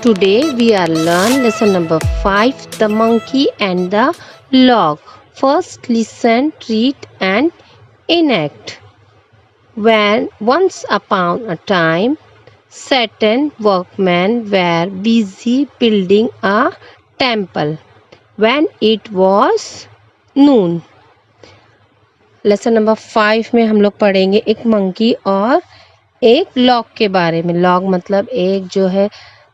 Today we are learn lesson number 5, the monkey and the log. First listen, read and enact. When once upon a time certain workmen were busy building a temple when it was noon. Lesson number 5 में हम लोग पढ़ेंगे एक monkey और एक log के बारे में। लॉग मतलब एक जो है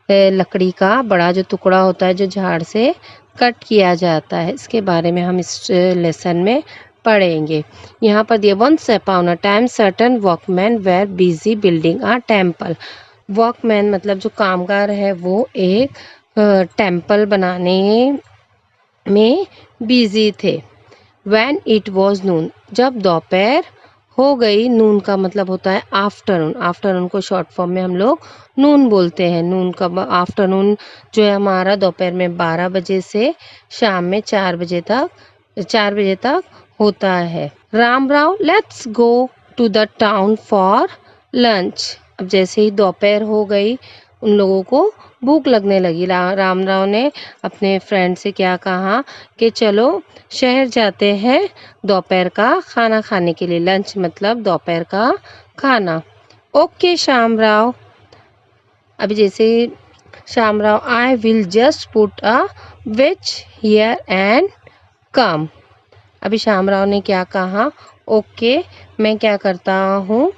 लकड़ी का बड़ा जो टुकड़ा होता है जो झाड़ से कट किया जाता है, इसके बारे में हम इस लेसन में पढ़ेंगे। यहाँ पर दिया once upon a time certain workman were busy building a temple. Workman मतलब जो कामगार है वो एक टेम्पल बनाने में बिजी थे। व्हेन इट वॉज नून, जब दोपहर हो गई। नून का मतलब होता है आफ्टरनून। आफ्टरनून को शॉर्ट फॉर्म में हम लोग नून बोलते हैं। नून का आफ्टरनून जो है हमारा दोपहर में 12 बजे से शाम में 4 बजे तक होता है। Ram Rao let's go to the town for lunch. अब जैसे ही दोपहर हो गई उन लोगों को भूख लगने लगी। राम राव ने अपने फ्रेंड से क्या कहा कि चलो शहर जाते हैं दोपहर का खाना खाने के लिए। लंच मतलब दोपहर का खाना। ओके श्याम राव। अभी जैसे Shyam Rao I will just put a which here and come. अभी श्याम राव ने क्या कहा, ओके मैं क्या करता हूँ,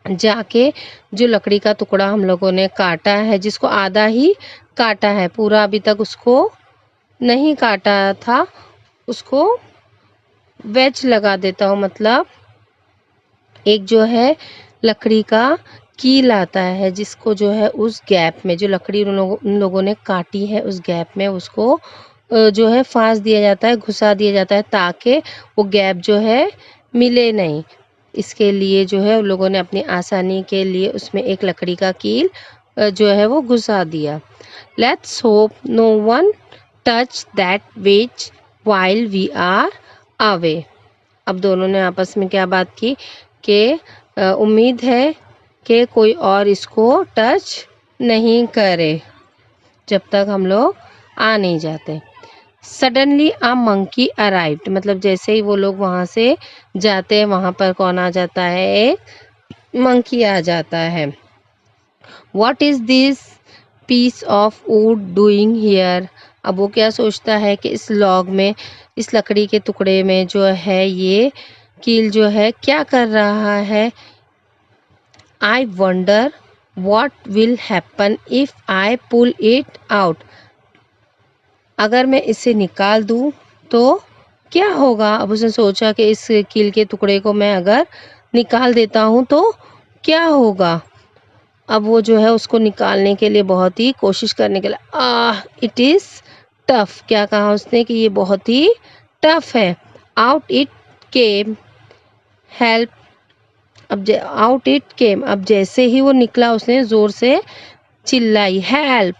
जाके जो लकड़ी का टुकड़ा हम लोगों ने काटा है, जिसको आधा ही काटा है, पूरा अभी तक उसको नहीं काटा था, उसको वेज लगा देता हूँ। मतलब एक जो है लकड़ी का कील आता है जिसको जो है उस गैप में जो लकड़ी उन लोगों ने काटी है उस गैप में उसको जो है फांस दिया जाता है, घुसा दिया जाता है ताकि वो गैप जो है मिले नहीं। इसके लिए जो है उन लोगों ने अपनी आसानी के लिए उसमें एक लकड़ी का कील जो है वो घुसा दिया। Let's hope no one touch that wedge while we are away. अब दोनों ने आपस में क्या बात की कि उम्मीद है कि कोई और इसको टच नहीं करे जब तक हम लोग आ नहीं जाते। सडनली अ मंकी अराइव्ड, मतलब जैसे ही वो लोग वहाँ से जाते हैं वहाँ पर कौन आ जाता है, एक मंकी आ जाता है। What is this piece of wood doing here. अब वो क्या सोचता है कि इस लॉग में, इस लकड़ी के टुकड़े में जो है ये कील जो है क्या कर रहा है। I wonder what will happen if I pull it out. अगर मैं इसे निकाल दूं तो क्या होगा। अब उसने सोचा कि इस कील के टुकड़े को मैं अगर निकाल देता हूं तो क्या होगा। अब वो जो है उसको निकालने के लिए बहुत ही कोशिश करने के लिए इट इज़ टफ। क्या कहा उसने कि ये बहुत ही टफ है। Out it came help. अब आउट इट केम, अब जैसे ही वो निकला उसने ज़ोर से चिल्लाई help.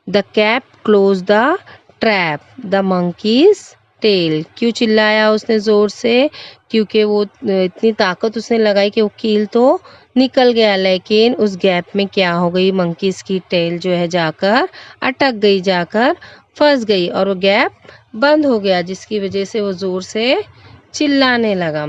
The gap close the trap the monkey's tail. क्यों चिल्लाया उसने ज़ोर से, क्योंकि वो इतनी ताकत उसने लगाई कि वो कील तो निकल गया, लेकिन उस गैप में क्या हो गई, मंकीज की टेल जो है जाकर अटक गई, जाकर फंस गई और वो गैप बंद हो गया, जिसकी वजह से वो ज़ोर से चिल्लाने लगा।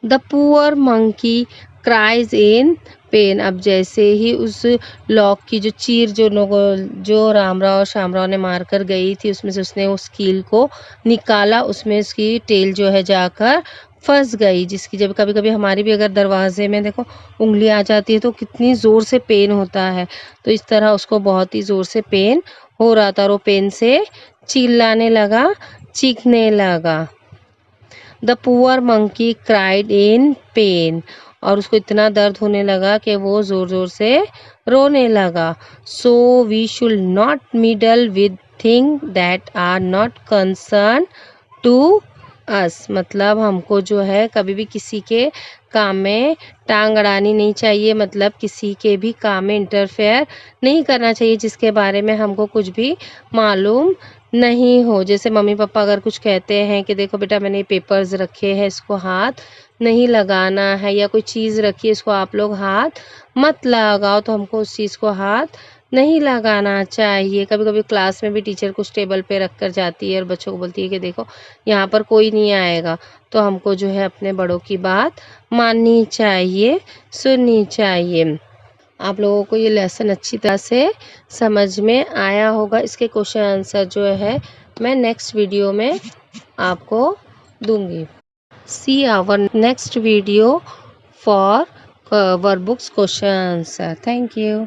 The poor monkey cries in pen. अब जैसे ही उस लॉक की जो चीर जो रामराव और श्यामराव ने मार कर गई थी उसमें से उसने उस कील को निकाला, उसमें उसकी टेल जो है जाकर फंस गई, जिसकी जब कभी कभी हमारी भी अगर दरवाजे में देखो उंगली आ जाती है तो कितनी ज़ोर से पेन होता है, तो इस तरह उसको बहुत ही ज़ोर से पेन हो रहा था और वो पेन से चिल्लाने लगा, चीखने लगा। The poor monkey cried in pen. और उसको इतना दर्द होने लगा कि वो ज़ोर ज़ोर से रोने लगा। So we should not meddle with thing that are not concern to us. मतलब हमको जो है कभी भी किसी के काम में टांग अड़ानी नहीं चाहिए, मतलब किसी के भी काम में इंटरफेयर नहीं करना चाहिए जिसके बारे में हमको कुछ भी मालूम नहीं हो। जैसे मम्मी पापा अगर कुछ कहते हैं कि देखो बेटा मैंने पेपर्स रखे हैं, इसको हाथ नहीं लगाना है, या कोई चीज़ रखी है इसको आप लोग हाथ मत लगाओ, तो हमको उस चीज़ को हाथ नहीं लगाना चाहिए। कभी कभी क्लास में भी टीचर कुछ टेबल पे रख कर जाती है और बच्चों को बोलती है कि देखो यहाँ पर कोई नहीं आएगा, तो हमको जो है अपने बड़ों की बात माननी चाहिए, सुननी चाहिए। आप लोगों को ये लेसन अच्छी तरह से समझ में आया होगा। इसके क्वेश्चन आंसर जो है मैं नेक्स्ट वीडियो में आपको दूंगी। See our next video for workbooks question answer. Thank you.